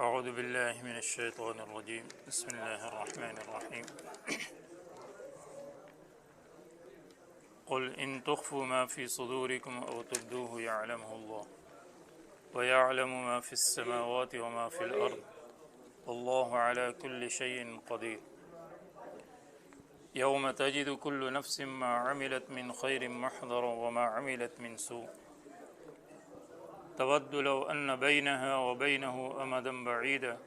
اعوذ باللہ من الشیطان الرجیم بسم اللہ الرحمن الرحیم قل ان تخفوا ما في صدوركم او تبدوه يعلمه الله ويعلم ما في السماوات وما في الأرض والله على كل شيء قدير يوم تجد كل نفس ما عملت من خير محضرا وما عملت من سوء تود لو أن بينها وبينه أمدا بعيدا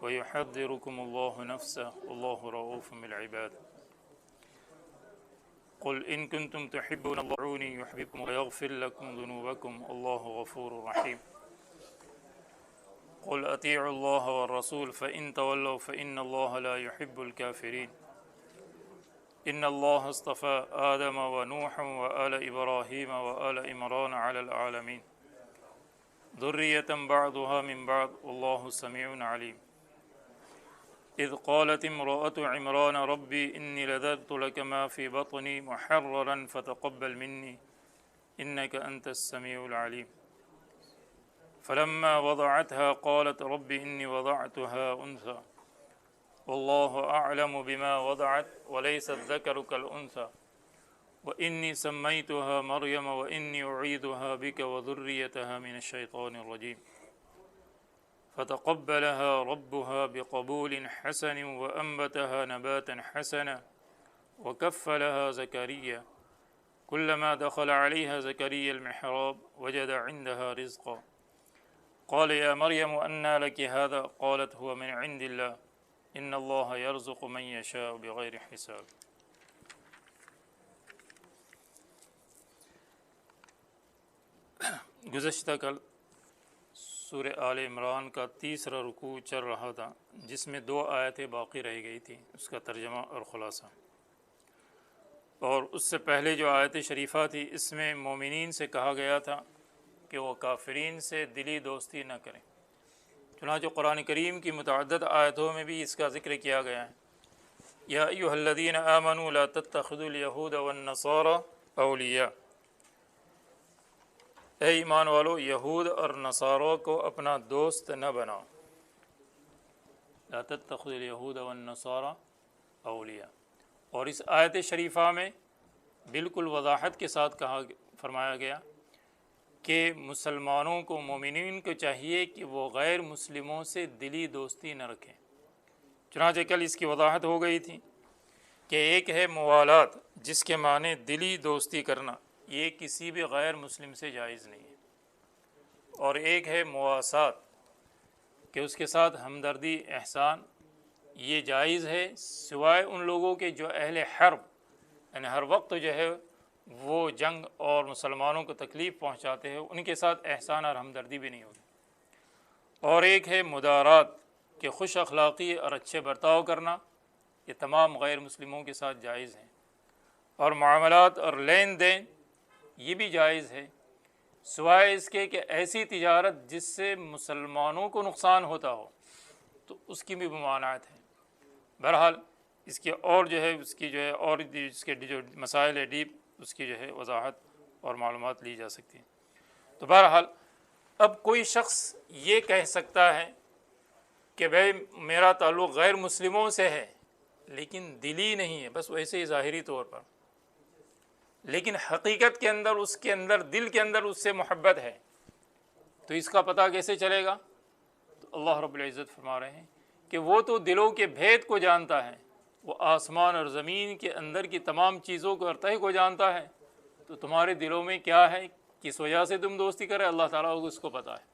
ويحذركم الله نفسه والله رؤوف بالعباد قل إن كنتم تحبون الله فاتبعوني يحببكم ويغفر لكم ذنوبكم الله غفور رحيم قل أطيعوا الله والرسول فإن تولوا فإن الله لا يحب الكافرين إن الله اصطفى آدم ونوحا وآل إبراهيم وآل عمران على العالمين ذرية بعضها من بعض والله سميع عليم إذ قالت امرأة عمران ربي إني نذرت لك ما في بطني محررا فتقبل مني إنك أنت السميع العليم فلما وضعتها قالت ربي إني وضعتها أنثى والله أعلم بما وضعت وليس الذكر كالأنثى وإني سميتها مريم وإني أعيذها بك وذريتها من الشيطان الرجيم فتقبلها ربها بقبول حسن وأنبتها نباتا حسنا وكفلها زكريا كلما دخل عليها زكريا المحراب وجد عندها رزقا قال يا مريم أنى لك هذا قالت هو من عند الله إن الله يرزق من يشاء بغير حساب. گزشتہ کل سورہ آل عمران کا تیسرا رکوع چل رہا تھا جس میں 2 آیتیں باقی رہ گئی تھی، اس کا ترجمہ اور خلاصہ. اور اس سے پہلے جو آیت شریفہ تھی اس میں مومنین سے کہا گیا تھا کہ وہ کافرین سے دلی دوستی نہ کریں. چنانچہ قرآن کریم کی متعدد آیتوں میں بھی اس کا ذکر کیا گیا ہے. یا ایھا الذین آمنوا لا تتخذوا اليہود والنصارى اولیاء، اے ایمان والو یہود اور نصاروں کو اپنا دوست نہ بناؤ. لا تتخذوا اليہود والنصارى اولیاء. اور اس آیت شریفہ میں بالکل وضاحت کے ساتھ فرمایا گیا کہ مسلمانوں کو، مومنین کو چاہیے کہ وہ غیر مسلموں سے دلی دوستی نہ رکھیں. چنانچہ کل اس کی وضاحت ہو گئی تھی کہ ایک ہے موالات جس کے معنی دلی دوستی کرنا، یہ کسی بھی غیر مسلم سے جائز نہیں ہے. اور ایک ہے مواسات کہ اس کے ساتھ ہمدردی، احسان، یہ جائز ہے سوائے ان لوگوں کے جو اہل حرب، یعنی ہر وقت جو ہے وہ جنگ اور مسلمانوں کو تکلیف پہنچاتے ہیں، ان کے ساتھ احسان اور ہمدردی بھی نہیں ہوگی. اور ایک ہے مدارات کہ خوش اخلاقی اور اچھے برتاؤ کرنا، یہ تمام غیر مسلموں کے ساتھ جائز ہیں. اور معاملات اور لین دین یہ بھی جائز ہے سوائے اس کے کہ ایسی تجارت جس سے مسلمانوں کو نقصان ہوتا ہو تو اس کی بھی ممانعت ہے. بہرحال اس کی اور جو ہے اس کی جو ہے اور اس کے جو مسائل ہے ڈیپ، اس کی جو ہے وضاحت اور معلومات لی جا سکتی ہیں. تو بہرحال اب کوئی شخص یہ کہہ سکتا ہے کہ بھائی میرا تعلق غیر مسلموں سے ہے لیکن دلی نہیں ہے، بس ویسے ہی ظاہری طور پر، لیکن حقیقت کے اندر اس کے اندر دل کے اندر اس سے محبت ہے. تو اس کا پتہ کیسے چلے گا؟ تو اللہ رب العزت فرما رہے ہیں کہ وہ تو دلوں کے بھید کو جانتا ہے، وہ آسمان اور زمین کے اندر کی تمام چیزوں کو اور تہہ کو جانتا ہے. تو تمہارے دلوں میں کیا ہے، کس وجہ سے تم دوستی کرے، اللہ تعالیٰ کو اس کو پتہ ہے.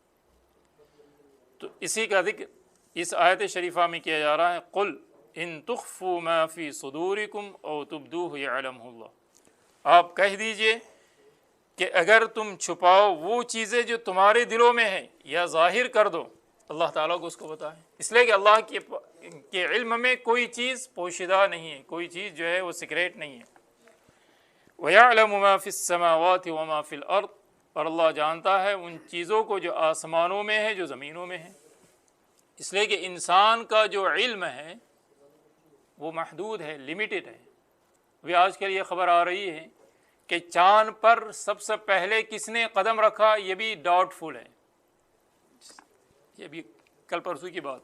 تو اسی کا ذکر اس آیت شریفہ میں کیا جا رہا ہے. قل ان تخفوا ما فی صدورکم او تبدوہ یعلمہ اللہ. آپ کہہ دیجئے کہ اگر تم چھپاؤ وہ چیزیں جو تمہارے دلوں میں ہیں یا ظاہر کر دو، اللہ تعالیٰ کو اس کو پتہ ہے. اس لیے کہ اللہ کے علم میں کوئی چیز پوشیدہ نہیں ہے، کوئی چیز جو ہے وہ سیکریٹ نہیں ہے. وَيَعْلَمُ مَا فِي السَّمَاوَاتِ وَمَا فِي الْأَرْضِ. اور اللہ جانتا ہے ان چیزوں کو جو آسمانوں میں ہے، جو زمینوں میں ہے. اس لیے کہ انسان کا جو علم ہے وہ محدود ہے، لمیٹڈ ہے. ابھی آج کل یہ خبر آ رہی ہے کہ چاند پر سب سے پہلے کس نے قدم رکھا، یہ بھی ڈاؤٹ فل ہے، یہ بھی کل پرسوں کی بات.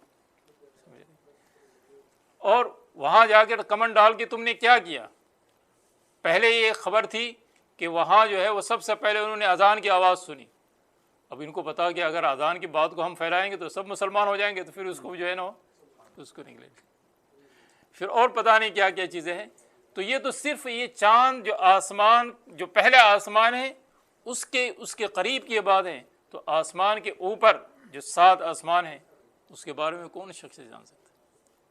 اور وہاں جا کر کمن ڈال کے تم نے کیا کیا؟ پہلے یہ خبر تھی کہ وہاں جو ہے وہ سب سے پہلے انہوں نے اذان کی آواز سنی. اب ان کو پتا کہ اگر اذان کی بات کو ہم پھیلائیں گے تو سب مسلمان ہو جائیں گے، تو پھر اس کو جو ہے نا تو اس کو نکلے گا. پھر اور پتہ نہیں کیا کیا چیزیں ہیں. تو یہ تو صرف یہ چاند جو آسمان جو پہلے آسمان ہے اس کے قریب کی بات ہے. تو آسمان کے اوپر جو 7 آسمان ہیں اس کے بارے میں کون شخص جان سکتا ہے؟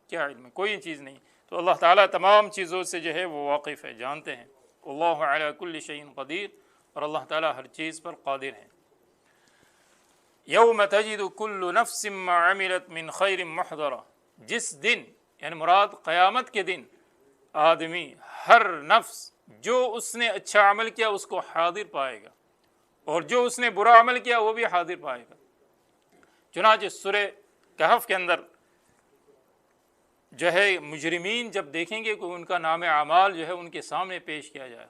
کیا علم ہے؟ کوئی چیز نہیں. تو اللہ تعالیٰ تمام چیزوں سے جو ہے وہ واقف ہے، جانتے ہیں. اللہ علی کل شیء قدیر، اور اللہ تعالیٰ ہر چیز پر قادر ہے. یوم تجد کل نفس ما عملت من خیر محضرہ، جس دن یعنی مراد قیامت کے دن آدمی ہر نفس جو اس نے اچھا عمل کیا اس کو حاضر پائے گا، اور جو اس نے برا عمل کیا وہ بھی حاضر پائے گا. چنانچہ سورہ کہف کے اندر جو ہے مجرمین جب دیکھیں گے کہ ان کا نام اعمال جو ہے ان کے سامنے پیش کیا جائے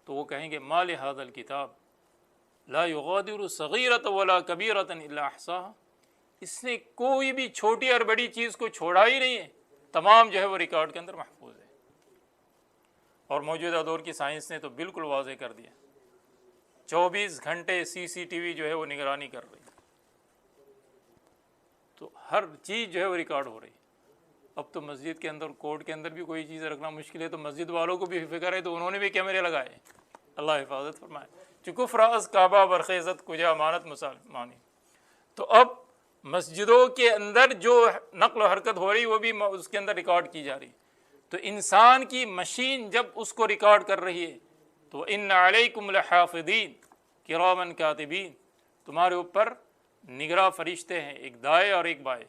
تو وہ کہیں گے ما لہذا الکتاب لا یغادر صغیرۃ ولا کبیرۃ الا احصاها، اس نے کوئی بھی چھوٹی اور بڑی چیز کو چھوڑا ہی نہیں ہے، تمام جو ہے وہ ریکارڈ کے اندر محفوظ ہے. اور موجودہ دور کی سائنس نے تو بالکل واضح کر دیا، 24 گھنٹے CCTV جو ہے وہ نگرانی کر رہی ہے، تو ہر چیز جو ہے وہ ریکارڈ ہو رہی ہے. اب تو مسجد کے اندر کورٹ کے اندر بھی کوئی چیز رکھنا مشکل ہے، تو مسجد والوں کو بھی فکر ہے تو انہوں نے بھی کیمرے لگائے. اللہ حفاظت فرمائے. چکو فراز کعبہ برخیزت کجا امانت مسلمانی. تو اب مسجدوں کے اندر جو نقل و حرکت ہو رہی وہ بھی اس کے اندر ریکارڈ کی جا رہی. تو انسان کی مشین جب اس کو ریکارڈ کر رہی ہے تو ان علیکم لحافظین کراما کاتبین، تمہارے اوپر نگراں فرشتے ہیں، ایک دائیں اور ایک بائیں.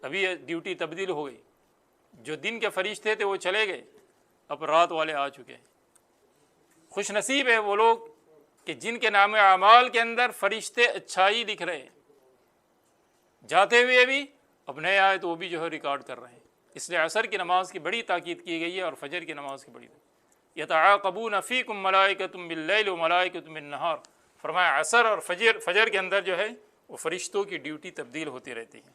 ابھی ڈیوٹی تبدیل ہو گئی، جو دن کے فرشتے تھے وہ چلے گئے، اب رات والے آ چکے ہیں. خوش نصیب ہے وہ لوگ کہ جن کے نام اعمال کے اندر فرشتے اچھائی لکھ رہے ہیں، جاتے ہوئے بھی اب نئے آئے تو وہ بھی جو ہے ریکارڈ کر رہے ہیں. اس لیے عصر کی نماز کی بڑی تاکید کی گئی ہے اور فجر کی نماز کی بڑی. یتعاقبون فیکم ملائکۃ باللیل وملائکۃ بالنہار، فرمایا عصر اور فجر کے اندر جو ہے وہ فرشتوں کی ڈیوٹی تبدیل ہوتی رہتی ہے.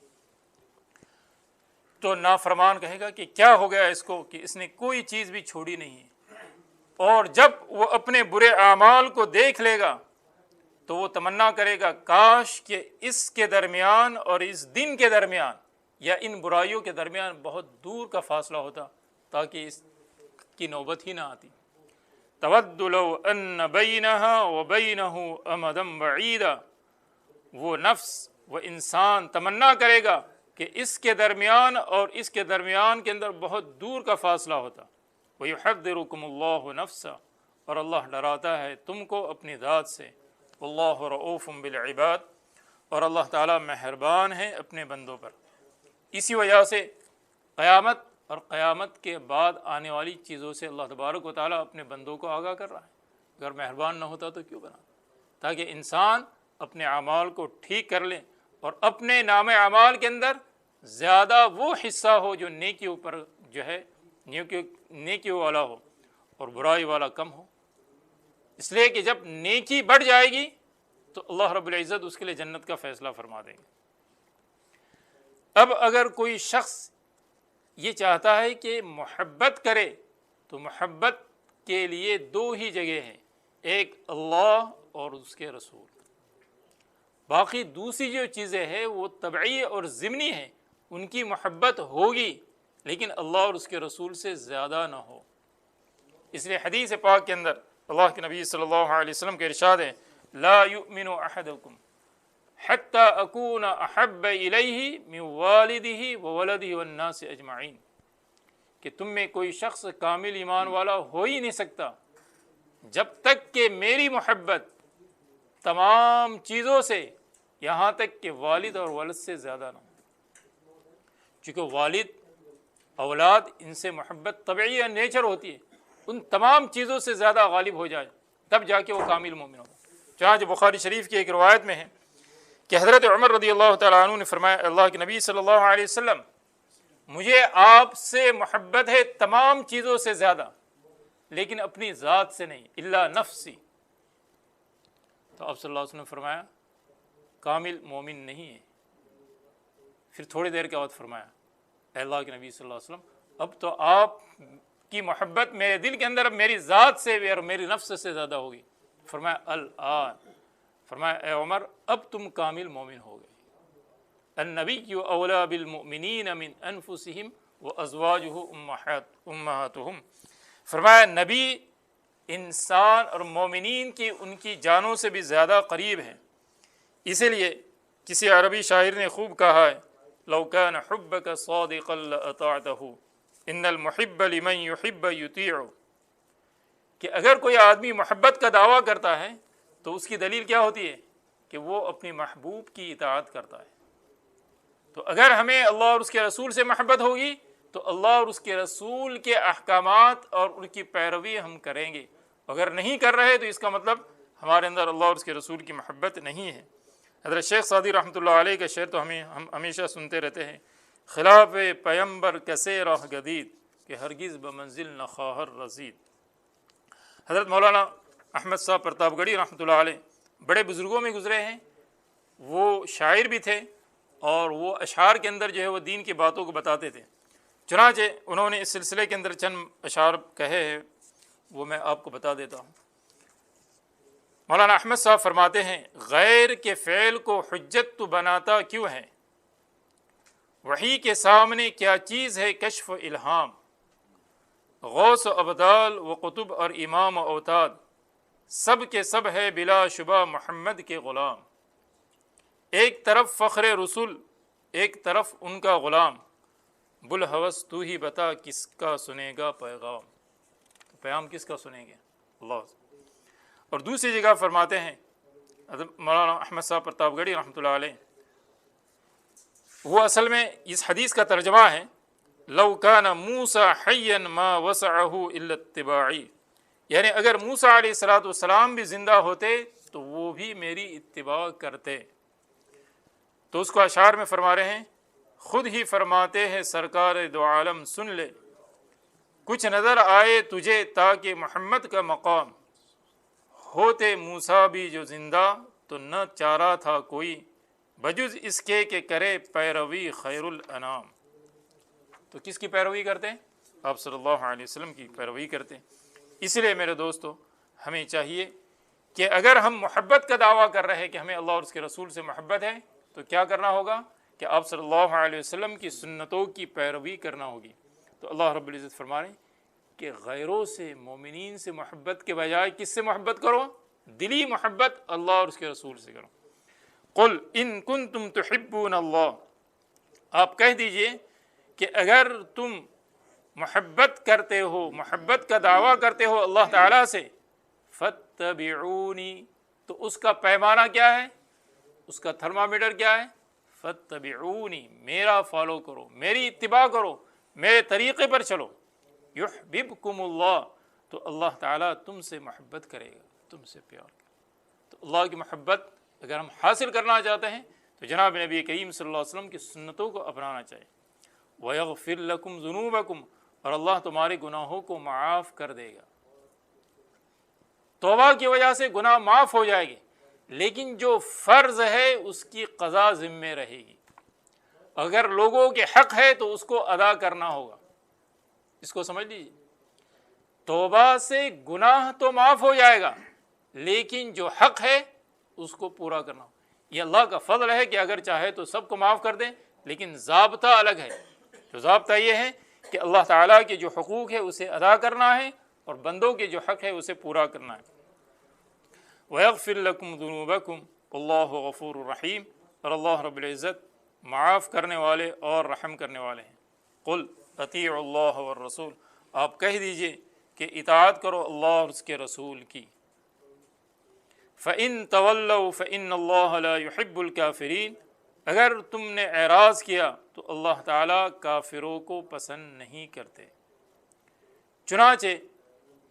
تو نافرمان کہے گا کہ کیا ہو گیا اس کو کہ اس نے کوئی چیز بھی چھوڑی نہیں ہے. اور جب وہ اپنے برے اعمال کو دیکھ لے گا تو وہ تمنا کرے گا کاش کہ اس کے درمیان اور اس دن کے درمیان یا ان برائیوں کے درمیان بہت دور کا فاصلہ ہوتا تاکہ اس کی نوبت ہی نہ آتی. تود لو ان بینہا وبینہ امدا بعیدا، وہ نفس وہ انسان تمنا کرے گا کہ اس کے درمیان اور اس کے درمیان کے اندر بہت دور کا فاصلہ ہوتا. وَيُحَذِّرُكُمُ اللَّهُ نَفْسًا، اور اللہ ڈراتا ہے تم کو اپنی ذات سے. وَاللَّهُ رَؤُوفٌ بِالْعِبَادِ، اور اللہ تعالیٰ مہربان ہے اپنے بندوں پر. اسی وجہ سے قیامت اور قیامت کے بعد آنے والی چیزوں سے اللہ تبارک و تعالیٰ اپنے بندوں کو آگاہ کر رہا ہے. اگر مہربان نہ ہوتا تو کیوں بنا، تاکہ انسان اپنے اعمال کو ٹھیک کر لے اور اپنے نام اعمال کے اندر زیادہ وہ حصہ ہو جو نیکیوں پر جو ہے نیکیوں والا ہو اور برائی والا کم ہو. اس لیے کہ جب نیکی بڑھ جائے گی تو اللہ رب العزت اس کے لیے جنت کا فیصلہ فرما دیں گے. اب اگر کوئی شخص یہ چاہتا ہے کہ محبت کرے تو محبت کے لیے 2 ہی جگہ ہیں، ایک اللہ اور اس کے رسول. باقی دوسری جو چیزیں ہیں وہ طبعی اور ضمنی ہیں، ان کی محبت ہوگی لیکن اللہ اور اس کے رسول سے زیادہ نہ ہو. اس لیے حدیث پاک کے اندر اللہ کے نبی صلی اللہ علیہ وسلم کے ارشاد ہے لا یؤمن احدکم حتی اکون احب الیہ من والدہ وولدہ والناس اجمعین، کہ تم میں کوئی شخص کامل ایمان والا ہو ہی نہیں سکتا جب تک کہ میری محبت تمام چیزوں سے یہاں تک کہ والد اور ولد سے زیادہ نہ ہو. چونکہ والد اولاد ان سے محبت طبعی یا نیچر ہوتی ہے، ان تمام چیزوں سے زیادہ غالب ہو جائے تب جا کے وہ کامل مومن ہوگا. چنانچہ بخاری شریف کی ایک روایت میں ہے کہ حضرت عمر رضی اللہ تعالیٰ عنہ نے فرمایا اللہ کے نبی صلی اللہ علیہ وسلم مجھے آپ سے محبت ہے تمام چیزوں سے زیادہ لیکن اپنی ذات سے نہیں، الا نفسی. تو آپ صلی اللہ علیہ وسلم نے فرمایا کامل مومن نہیں ہے. پھر تھوڑی دیر کے بعد فرمایا اے اللہ کے نبی صلی اللہ علیہ وسلم اب تو آپ کی محبت میرے دل کے اندر اب میری ذات سے بھی اور میری نفس سے زیادہ ہوگی. فرمایا الآن، فرمایا اے عمر اب تم کامل مومن ہو گئے. النبی اولیٰ بالمؤمنین من انفسہم وازواجہ امہاتہم. فرمایا نبی انسان اور مومنین کی ان کی جانوں سے بھی زیادہ قریب ہیں. اسی لیے کسی عربی شاعر نے خوب کہا ہے لو کان حبک صادقا لاطعتہ ان المحب لمن یحب یطیع، کہ اگر کوئی آدمی محبت کا دعویٰ کرتا ہے تو اس کی دلیل کیا ہوتی ہے کہ وہ اپنی محبوب کی اطاعت کرتا ہے. تو اگر ہمیں اللہ اور اس کے رسول سے محبت ہوگی تو اللہ اور اس کے رسول کے احکامات اور ان کی پیروی ہم کریں گے. اگر نہیں کر رہے تو اس کا مطلب ہمارے اندر اللہ اور اس کے رسول کی محبت نہیں ہے. حضرت شیخ سعدی رحمۃ اللہ علیہ کا شعر تو ہم ہمیشہ سنتے رہتے ہیں خلاف پیمبر کسے راہ گدید کہ ہرگز بمنزل نہ خواہر رسید. حضرت مولانا احمد صاحب پرتاپ گڑھی رحمۃ اللہ علیہ بڑے بزرگوں میں گزرے ہیں. وہ شاعر بھی تھے اور وہ اشعار کے اندر جو ہے وہ دین کی باتوں کو بتاتے تھے. چنانچہ انہوں نے اس سلسلے کے اندر چند اشعار کہے ہیں، وہ میں آپ کو بتا دیتا ہوں. مولانا احمد صاحب فرماتے ہیں غیر کے فعل کو حجت تو بناتا کیوں ہے، وحی کے سامنے کیا چیز ہے کشف و الہام، غوث و ابدال و قطب اور امام و اوتاد سب کے سب ہے بلا شبہ محمد کے غلام. ایک طرف فخر رسول ایک طرف ان کا غلام، بلحوث تو ہی بتا کس کا سنے گا پیغام. تو پیغام کس کا سنیں گے؟ اللہ. اور دوسری جگہ فرماتے ہیں حضرت مولانا احمد صاحب پرتاپ گڑھی رحمۃ اللہ علیہ، وہ اصل میں اس حدیث کا ترجمہ ہے لو کان موسیٰ حیا ما وسعہ الا اتباعی، یعنی اگر موسیٰ علیہ الصلوۃ والسلام بھی زندہ ہوتے تو وہ بھی میری اتباع کرتے. تو اس کو اشعار میں فرما رہے ہیں خود ہی فرماتے ہیں سرکار دو عالم سن لے، کچھ نظر آئے تجھے تاکہ محمد کا مقام، ہوتے موسیٰ بھی جو زندہ تو نہ چارہ تھا کوئی بجز اس کے کہ کرے پیروی خیر الانام. تو کس کی پیروی کرتے ہیں؟ آپ صلی اللہ علیہ وسلم کی پیروی کرتے ہیں. اس لیے میرے دوستو ہمیں چاہیے کہ اگر ہم محبت کا دعویٰ کر رہے ہیں کہ ہمیں اللہ اور اس کے رسول سے محبت ہے تو کیا کرنا ہوگا کہ آپ صلی اللہ علیہ وسلم کی سنتوں کی پیروی کرنا ہوگی. تو اللہ رب العزت فرما رہے ہیں کہ غیروں سے مومنین سے محبت کے بجائے کس سے محبت کرو؟ دلی محبت اللہ اور اس کے رسول سے کرو. قل ان کنتم تحبون اللہ، آپ کہہ دیجئے کہ اگر تم محبت کرتے ہو، محبت کا دعویٰ کرتے ہو اللہ تعالیٰ سے، فاتبعونی، تو اس کا پیمانہ کیا ہے، اس کا تھرمامیٹر کیا ہے؟ فاتبعونی، میرا فالو کرو، میری اتباع کرو، میرے طریقے پر چلو. یحببکم اللہ، تو اللہ تعالیٰ تم سے محبت کرے گا، تم سے پیار کرے گا. تو اللہ کی محبت اگر ہم حاصل کرنا چاہتے ہیں تو جناب نبی کریم صلی اللہ علیہ وسلم کی سنتوں کو اپنانا چاہیے. وَيَغْفِرْ لَكُمْ ذُنُوبَكُمْ، اور اللہ تمہارے گناہوں کو معاف کر دے گا. توبہ کی وجہ سے گناہ معاف ہو جائے گی، لیکن جو فرض ہے اس کی قضا ذمہ رہے گی. اگر لوگوں کے حق ہے تو اس کو ادا کرنا ہوگا. اس کو سمجھ لیجیے، توبہ سے گناہ تو معاف ہو جائے گا لیکن جو حق ہے اس کو پورا کرنا ہوگا. یہ اللہ کا فضل ہے کہ اگر چاہے تو سب کو معاف کر دیں، لیکن ضابطہ الگ ہے. تو ضابطہ یہ ہے کہ اللہ تعالیٰ کے جو حقوق ہے اسے ادا کرنا ہے اور بندوں کے جو حق ہے اسے پورا کرنا ہے. وَيَغْفِرْ لَكُمْ ذُنُوبَكُمْ وَاللَّهُ غَفُورٌ رَحِيمٌ، اور اللہ رب العزت معاف کرنے والے اور رحم کرنے والے ہیں. قل اطیعوا اللہ والرسول، آپ کہہ دیجئے کہ اطاعت کرو اللہ اور اس کے رسول کی. فَإِن تَوَلَّوْا فَإِنَّ اللَّهَ لَا يُحِبُّ الْكَافِرِينَ، اگر تم نے اعراض کیا تو اللہ تعالیٰ کافروں کو پسند نہیں کرتے. چنانچہ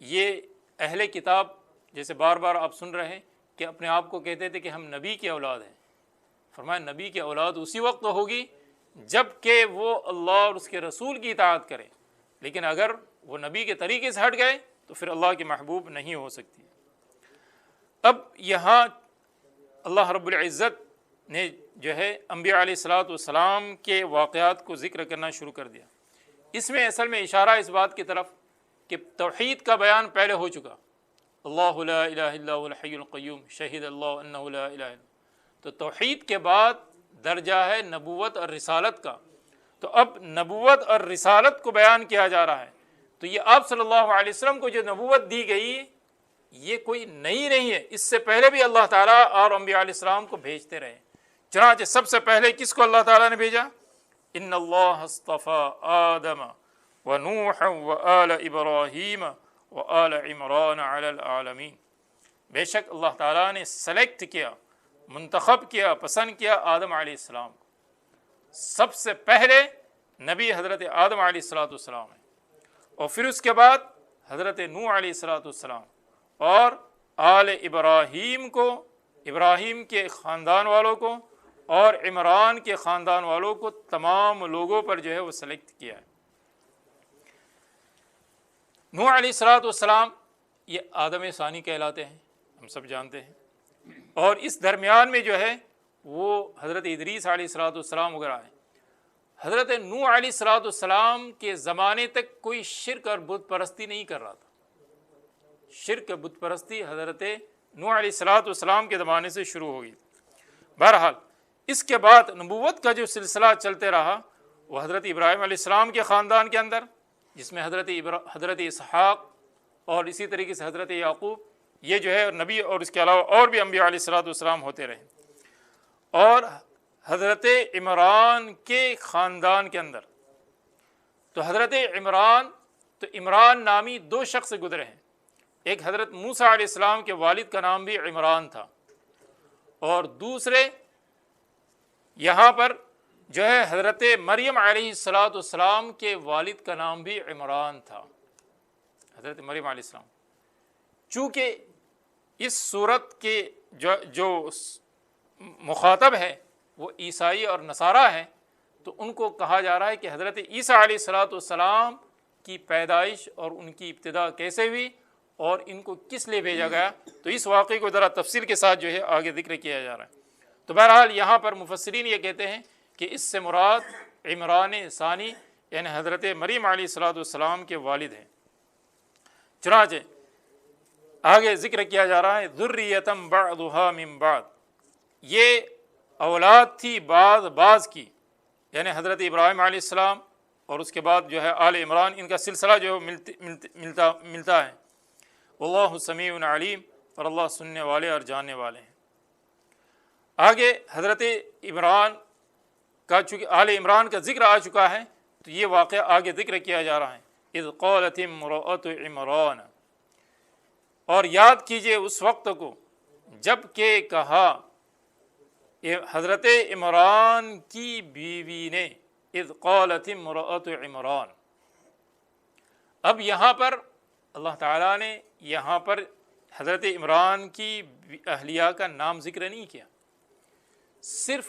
یہ اہل کتاب جیسے بار بار آپ سن رہے ہیں کہ اپنے آپ کو کہتے تھے کہ ہم نبی کی اولاد ہیں. فرمایا نبی کی اولاد اسی وقت ہوگی جب کہ وہ اللہ اور اس کے رسول کی اطاعت کرے، لیکن اگر وہ نبی کے طریقے سے ہٹ گئے تو پھر اللہ کے محبوب نہیں ہو سکتی. اب یہاں اللہ رب العزت نے جو ہے انبیاء علیہ الصلوۃ والسلام کے واقعات کو ذکر کرنا شروع کر دیا۔ اس میں اصل میں اشارہ اس بات کی طرف کہ توحید کا بیان پہلے ہو چکا، اللہ لا الہ الا هو الحی القیوم شہید اللہ انہ لا الہ الا، تو توحید کے بعد درجہ ہے نبوت اور رسالت کا، تو اب نبوت اور رسالت کو بیان کیا جا رہا ہے۔ تو یہ آپ صلی اللہ علیہ وسلم کو جو نبوت دی گئی یہ کوئی نئی نہیں ہے، اس سے پہلے بھی اللہ تعالیٰ اور انبیاء علیہ السلام کو بھیجتے رہے۔ چنانچہ سب سے پہلے کس کو اللہ تعالیٰ نے بھیجا؟ ان اللہ اصطفیٰ آدم ونوحا وآل ابراہیم وآل عمران علی العالمین، بے شک اللہ تعالیٰ نے سلیکٹ کیا، منتخب کیا، پسند کیا آدم علیہ السلام کو۔ سب سے پہلے نبی حضرت آدم علیہ السلام ہے، اور پھر اس کے بعد حضرت نوح علیہ السلام اور آل ابراہیم کو، ابراہیم کے خاندان والوں کو اور عمران کے خاندان والوں کو، تمام لوگوں پر جو ہے وہ سلیکٹ کیا ہے۔ نوح علیہ السلام یہ آدم ثانی کہلاتے ہیں، ہم سب جانتے ہیں، اور اس درمیان میں جو ہے وہ حضرت ادریس علیہ السلام وغیرہ ہیں۔ حضرت نوح علیہ السلام کے زمانے تک کوئی شرک اور بت پرستی نہیں کر رہا تھا، شرک بت پرستی حضرت نوح علیہ السلام کے زمانے سے شروع ہو گئی۔ بہرحال اس کے بعد نبوت کا جو سلسلہ چلتے رہا وہ حضرت ابراہیم علیہ السلام کے خاندان کے اندر، جس میں حضرت اسحاق اور اسی طریقے سے حضرت یعقوب، یہ جو ہے نبی، اور اس کے علاوہ اور بھی انبیاء علیہ السلام ہوتے رہے، اور حضرت عمران کے خاندان کے اندر تو حضرت عمران، تو عمران نامی دو شخص گزرے ہیں، ایک حضرت موسیٰ علیہ السلام کے والد کا نام بھی عمران تھا، اور دوسرے یہاں پر جو ہے حضرت مریم علیہ السلام کے والد کا نام بھی عمران تھا، حضرت مریم علیہ السلام۔ چونکہ اس صورت کے جو مخاطب ہے وہ عیسائی اور نصارہ ہیں، تو ان کو کہا جا رہا ہے کہ حضرت عیسیٰ علیہ السلام کی پیدائش اور ان کی ابتدا کیسے ہوئی اور ان کو کس لیے بھیجا گیا، تو اس واقعے کو ذرا تفصیل کے ساتھ جو ہے آگے ذکر کیا جا رہا ہے۔ تو بہرحال یہاں پر مفسرین یہ کہتے ہیں کہ اس سے مراد عمران ثانی یعنی حضرت مریم علیہ السلام کے والد ہیں۔ چنانچہ آگے ذکر کیا جا رہا ہے ذریۃ بعضھا من بعض، یہ اولاد تھی بعض کی، یعنی حضرت ابراہیم علیہ السلام اور اس کے بعد جو ہے آل عمران، ان کا سلسلہ جو ہے ملتا ہے۔ واللہ سمیع علیم، اور اللہ سننے والے اور جاننے والے ہیں۔ آگے حضرت عمران کا، چونکہ آل عمران کا ذکر آ چکا ہے تو یہ واقعہ آگے ذکر کیا جا رہا ہے۔ اذ قالت امرأۃ عمران، اور یاد کیجئے اس وقت کو جب کہ کہا حضرت عمران کی بیوی نے، اذ قالت امرأۃ عمران۔ اب یہاں پر اللہ تعالیٰ نے یہاں پر حضرت عمران کی اہلیہ کا نام ذکر نہیں کیا، صرف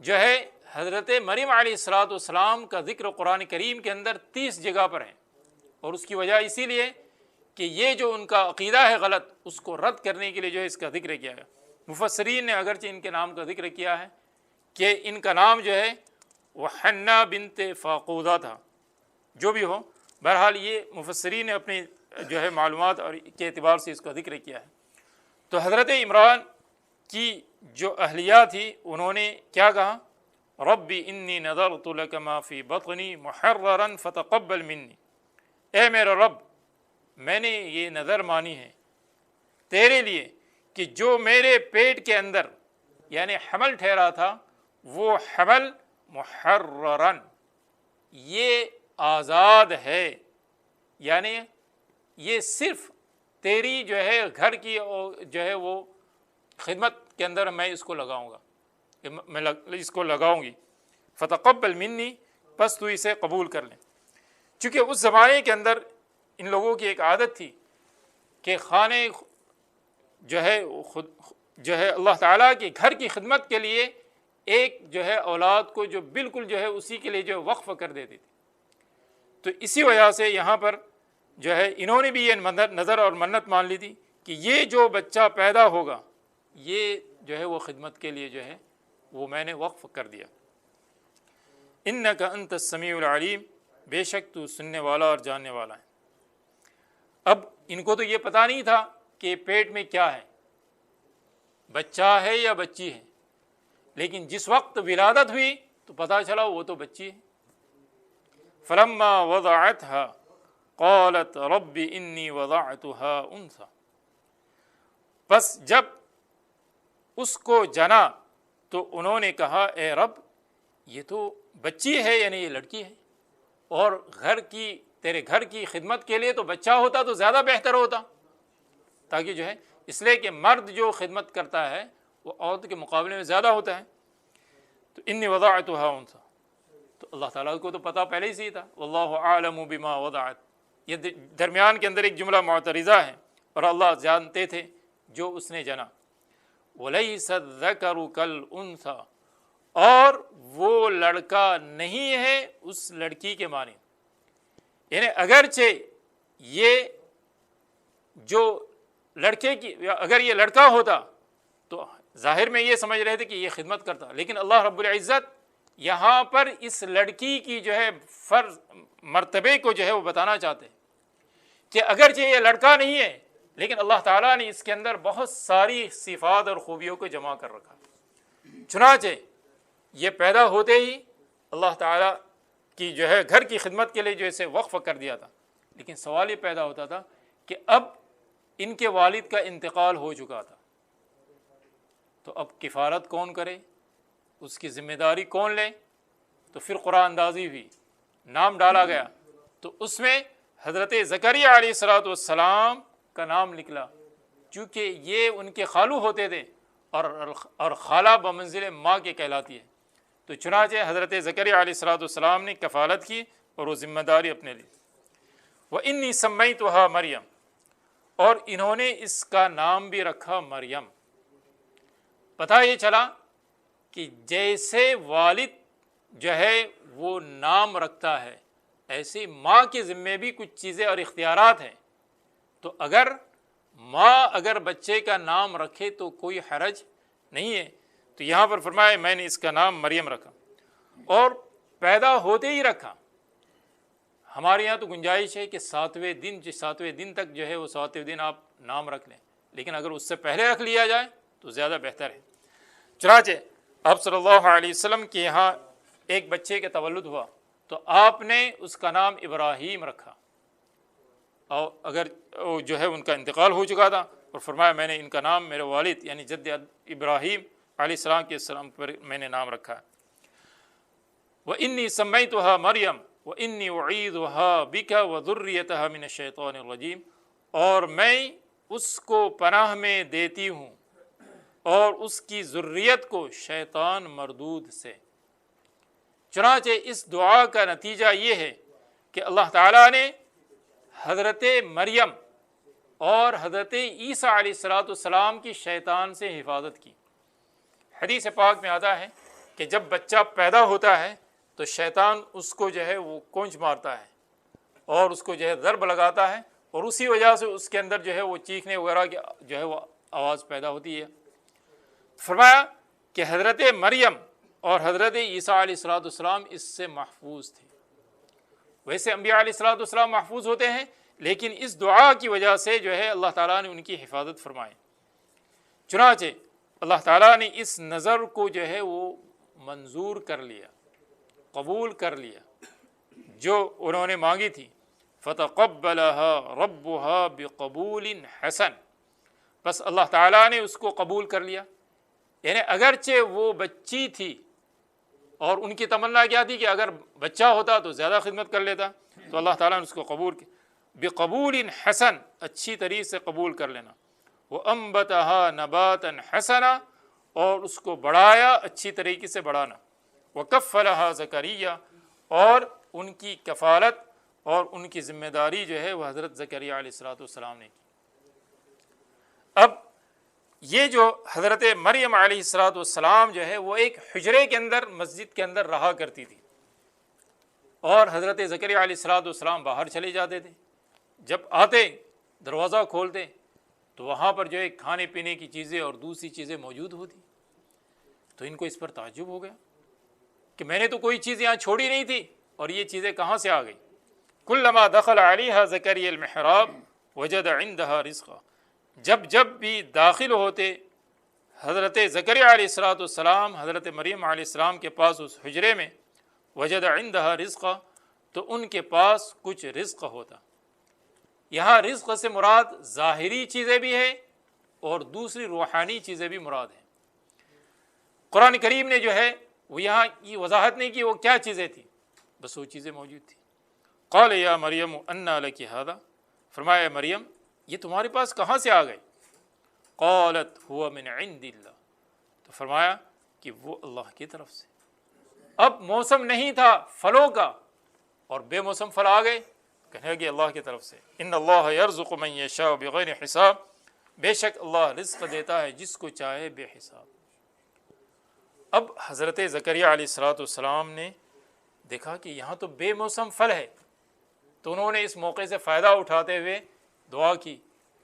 جو ہے حضرت مریم علیہ السلام کا ذکر قرآن کریم کے اندر 30 جگہ پر ہے، اور اس کی وجہ اسی لیے کہ یہ جو ان کا عقیدہ ہے غلط، اس کو رد کرنے کے لیے جو ہے اس کا ذکر کیا ہے۔ مفسرین نے اگرچہ ان کے نام کا ذکر کیا ہے کہ ان کا نام جو ہے وہ حنہ بنت فاقودہ تھا، جو بھی ہو، بہرحال یہ مفسرین نے اپنی جو ہے معلومات اور کے اعتبار سے اس کا ذکر کیا ہے۔ تو حضرت عمران کی جو اہلیہ تھی انہوں نے کیا کہا؟ رب انی نذرت لک ما فی بطنی محررا فتقبل منی، اے میرا رب میں نے یہ نظر مانی ہے تیرے لیے کہ جو میرے پیٹ کے اندر یعنی حمل ٹھہرا تھا وہ حمل محررا یہ آزاد ہے، یعنی یہ صرف تیری جو ہے گھر کی جو ہے وہ خدمت کے اندر میں اس کو لگاؤں گا، میں اس کو لگاؤں گی، فتقبل منی، بس تو اسے قبول کر لیں۔ چونکہ اس زمانے کے اندر ان لوگوں کی ایک عادت تھی کہ خانے جو ہے اللہ تعالیٰ کے گھر کی خدمت کے لیے ایک جو ہے اولاد کو جو بالکل جو ہے اسی کے لیے جو وقف کر دیتی تھی۔ تو اسی وجہ سے یہاں پر جو ہے انہوں نے بھی یہ نظر اور منت مان لی تھی کہ یہ جو بچہ پیدا ہوگا یہ جو ہے وہ خدمت کے لیے جو ہے وہ میں نے وقف کر دیا۔ انک انت السمیع العلیم، بے شک تو سننے والا اور جاننے والا ہے۔ اب ان کو تو یہ پتہ نہیں تھا کہ پیٹ میں کیا ہے، بچہ ہے یا بچی ہے، لیکن جس وقت ولادت ہوئی تو پتہ چلا وہ تو بچی ہے۔ فلما وضعتها قالت رب انی وضعتها انثى، بس جب اس کو جنا تو انہوں نے کہا اے رب یہ تو بچی ہے، یعنی یہ لڑکی ہے، اور تیرے گھر کی خدمت کے لیے تو بچہ ہوتا تو زیادہ بہتر ہوتا، تاکہ جو ہے اس لیے کہ مرد جو خدمت کرتا ہے وہ عورت کے مقابلے میں زیادہ ہوتا ہے۔ تو انی وضعتها انثى، تو اللہ تعالیٰ کو تو پتہ پہلے ہی سے تھا، واللہ اعلم بما وضعت، یہ درمیان کے اندر ایک جملہ معترضہ ہے، اور اللہ جانتے تھے جو اس نے جنا۔ وَلَيْسَ الذَّكَرُ كَالْأُنثَى، اور وہ لڑکا نہیں ہے اس لڑکی کے معنی، یعنی اگرچہ یہ جو لڑکے کی، اگر یہ لڑکا ہوتا تو ظاہر میں یہ سمجھ رہے تھے کہ یہ خدمت کرتا، لیکن اللہ رب العزت یہاں پر اس لڑکی کی جو ہے فرض مرتبے کو جو ہے وہ بتانا چاہتے ہیں کہ اگرچہ یہ لڑکا نہیں ہے لیکن اللہ تعالیٰ نے اس کے اندر بہت ساری صفات اور خوبیوں کو جمع کر رکھا۔ چنانچہ یہ پیدا ہوتے ہی اللہ تعالیٰ کی جو ہے گھر کی خدمت کے لیے جو اسے وقف کر دیا تھا، لیکن سوال یہ پیدا ہوتا تھا کہ اب ان کے والد کا انتقال ہو چکا تھا، تو اب کفالت کون کرے، اس کی ذمہ داری کون لے؟ تو پھر قرآن اندازی ہوئی، نام ڈالا گیا، تو اس میں حضرت زکریا علیہ السلام کا نام نکلا، چونکہ یہ ان کے خالو ہوتے تھے اور خالہ بمنزل ماں کے کہلاتی ہے، تو چنانچہ حضرت زکریا علیہ السلام نے کفالت کی اور وہ ذمہ داری اپنے لی۔ وَإِنِّي سَمَّيْتُهَا مریم، اور انہوں نے اس کا نام بھی رکھا مریم۔ پتہ یہ چلا کہ جیسے والد جو ہے وہ نام رکھتا ہے، ایسی ماں کے ذمے بھی کچھ چیزیں اور اختیارات ہیں، تو اگر ماں بچے کا نام رکھے تو کوئی حرج نہیں ہے۔ تو یہاں پر فرمایا میں نے اس کا نام مریم رکھا، اور پیدا ہوتے ہی رکھا۔ ہمارے یہاں تو گنجائش ہے کہ ساتویں دن تک جو ہے وہ 7ویں دن آپ نام رکھ لیں، لیکن اگر اس سے پہلے رکھ لیا جائے تو زیادہ بہتر ہے۔ چنانچہ آپ صلی اللہ علیہ وسلم کے یہاں ایک بچے کا تولد ہوا تو آپ نے اس کا نام ابراہیم رکھا، اور اگر جو ہے ان کا انتقال ہو چکا تھا، اور فرمایا میں نے ان کا نام میرے والد یعنی جد ابراہیم علیہ السلام پر میں نے نام رکھا۔ وَإِنِّي سَمَّيْتُهَا مریم وَإِنِّي أُعِيذُهَا بِكَ وَذُرِّيَّتَهَا مِنَ الشَّيْطَانِ الرَّجِيمِ، اور میں اس کو پناہ میں دیتی ہوں اور اس کی ذریت کو شیطان مردود سے۔ چنانچہ اس دعا کا نتیجہ یہ ہے کہ اللہ تعالیٰ نے حضرت مریم اور حضرت عیسیٰ علیہ السلام کی شیطان سے حفاظت کی۔ حدیث پاک میں آتا ہے کہ جب بچہ پیدا ہوتا ہے تو شیطان اس کو جو ہے وہ کونچ مارتا ہے اور اس کو جو ہے ضرب لگاتا ہے، اور اسی وجہ سے اس کے اندر جو ہے وہ چیخنے وغیرہ کی جو ہے وہ آواز پیدا ہوتی ہے۔ فرمایا کہ حضرت مریم اور حضرت عیسیٰ علیہ السلام اس سے محفوظ تھے۔ ویسے انبیاء علیہ السلام محفوظ ہوتے ہیں، لیکن اس دعا کی وجہ سے جو ہے اللہ تعالیٰ نے ان کی حفاظت فرمائی۔ چنانچہ اللہ تعالیٰ نے اس نظر کو جو ہے وہ منظور کر لیا، قبول کر لیا، جو انہوں نے مانگی تھی۔ فَتَقَبَّلَهَا رَبُّهَا بِقَبُولٍ حَسَنٍ، بس اللہ تعالیٰ نے اس کو قبول کر لیا، یعنی اگرچہ وہ بچی تھی اور ان کی تمنا کیا تھی کہ اگر بچہ ہوتا تو زیادہ خدمت کر لیتا، تو اللہ تعالیٰ نے اس کو قبول کیا۔ بِقَبُولٍ حَسَنٍ، اچھی طریقے سے قبول کر لینا۔ وَأَنبَتَهَا نَبَاتًا حَسَنًا، اور اس کو بڑھایا، اچھی طریقے سے بڑھانا۔ وَكَفَّلَهَا زَكَرِيَّا، اور ان کی کفالت اور ان کی ذمہ داری جو ہے وہ حضرت زکریا علیہ السلام نے کی۔ اب یہ جو حضرت مریم علیہ السلام جو ہے وہ ایک حجرے کے اندر مسجد کے اندر رہا کرتی تھی، اور حضرت زکریا علیہ السلام باہر چلے جاتے تھے، جب آتے دروازہ کھولتے تو وہاں پر جو ہے کھانے پینے کی چیزیں اور دوسری چیزیں موجود ہوتی، تو ان کو اس پر تعجب ہو گیا کہ میں نے تو کوئی چیز یہاں چھوڑی نہیں تھی اور یہ چیزیں کہاں سے آ گئی۔ کلما دخل علیہا زکریا المحراب وجد عندها رزقا، جب جب بھی داخل ہوتے حضرت زکریا علیہ السلام حضرت مریم علیہ السلام کے پاس اس حجرے میں، وجد عندها رزقا، تو ان کے پاس کچھ رزق ہوتا۔ یہاں رزق سے مراد ظاہری چیزیں بھی ہیں اور دوسری روحانی چیزیں بھی مراد ہیں۔ قرآن کریم نے جو ہے وہ یہاں یہ وضاحت نہیں کی وہ کیا چیزیں تھیں، بس وہ چیزیں موجود تھیں۔ قال یا مریم انا لک ھذا، فرمایا مریم یہ تمہارے پاس کہاں سے آ گئے؟ قالت هو من عند اللہ، تو فرمایا کہ وہ اللہ کی طرف سے۔ اب موسم نہیں تھا پھلوں کا اور بے موسم پھل آ گئے، کہنے لگے اللہ کی طرف سے۔ ان اللہ یرزق من یشاء بغیر حساب، بے شک اللہ رزق دیتا ہے جس کو چاہے بے حساب۔ اب حضرت زکریا علیہ السلام نے دیکھا کہ یہاں تو بے موسم پھل ہے، تو انہوں نے اس موقع سے فائدہ اٹھاتے ہوئے دعا کی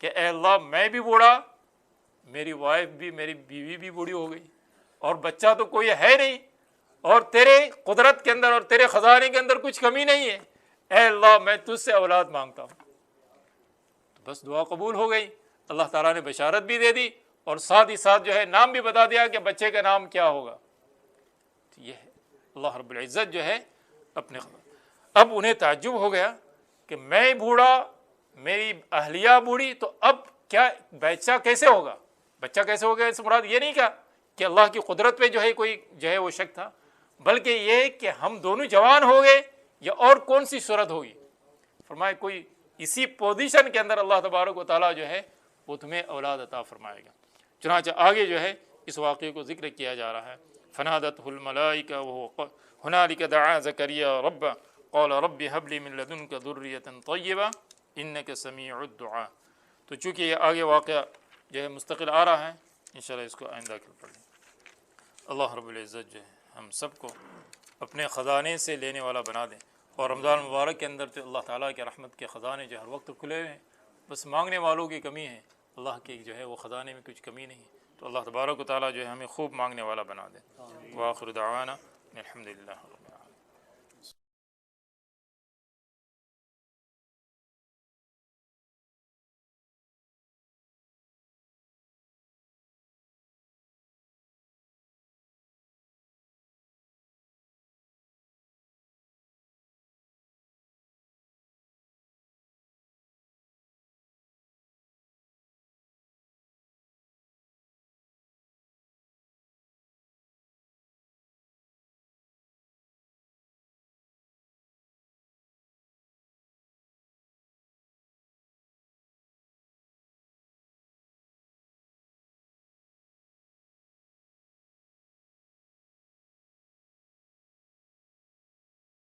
کہ اے اللہ میں بھی بوڑھا، میری وائف بھی، میری بیوی بھی بوڑھی ہو گئی اور بچہ تو کوئی ہے نہیں، اور تیرے قدرت کے اندر اور تیرے خزانے کے اندر کچھ کمی نہیں ہے، اے اللہ میں تجھ سے اولاد مانگتا ہوں۔ تو بس دعا قبول ہو گئی، اللہ تعالیٰ نے بشارت بھی دے دی اور ساتھ ہی ساتھ جو ہے نام بھی بتا دیا کہ بچے کا نام کیا ہوگا۔ تو یہ ہے اللہ رب العزت جو ہے اپنے اب انہیں تعجب ہو گیا کہ میں بوڑھا، میری اہلیہ بوڑھی، تو اب کیا بچہ کیسے ہوگا؟ بچہ کیسے ہوگا اس مراد یہ نہیں کہا کہ اللہ کی قدرت پہ جو ہے کوئی جو ہے وہ شک تھا، بلکہ یہ کہ ہم دونوں جوان ہو گئے یا اور کون سی صورت ہوگی؟ فرمایا کوئی اسی پوزیشن کے اندر اللہ تبارک و تعالیٰ جو ہے وہ تمہیں اولاد عطا فرمائے گا۔ چنانچہ آگے جو ہے اس واقعے کو ذکر کیا جا رہا ہے، فنادته الملائکہ وهو هنالک دعا زکریا ربہ قال رب هب لي من لدنك ذریة طیبہ انک سمیع الدعاء۔ تو چونکہ یہ آگے واقعہ جو ہے مستقل آ رہا ہے، انشاءاللہ اس کو آئندہ کل پڑھ لیں۔ اللہ رب العزت جو ہے ہم سب کو اپنے خزانے سے لینے والا بنا دیں، اور رمضان مبارک کے اندر تو اللہ تعالیٰ کے رحمت کے خزانے جو ہر وقت کھلے ہوئے ہیں، بس مانگنے والوں کی کمی ہے، اللہ کی جو ہے وہ خزانے میں کچھ کمی نہیں ہے۔ تو اللہ تبارک و تعالیٰ جو ہے ہمیں خوب مانگنے والا بنا دے۔ وآخر دعوانا الحمد للہ۔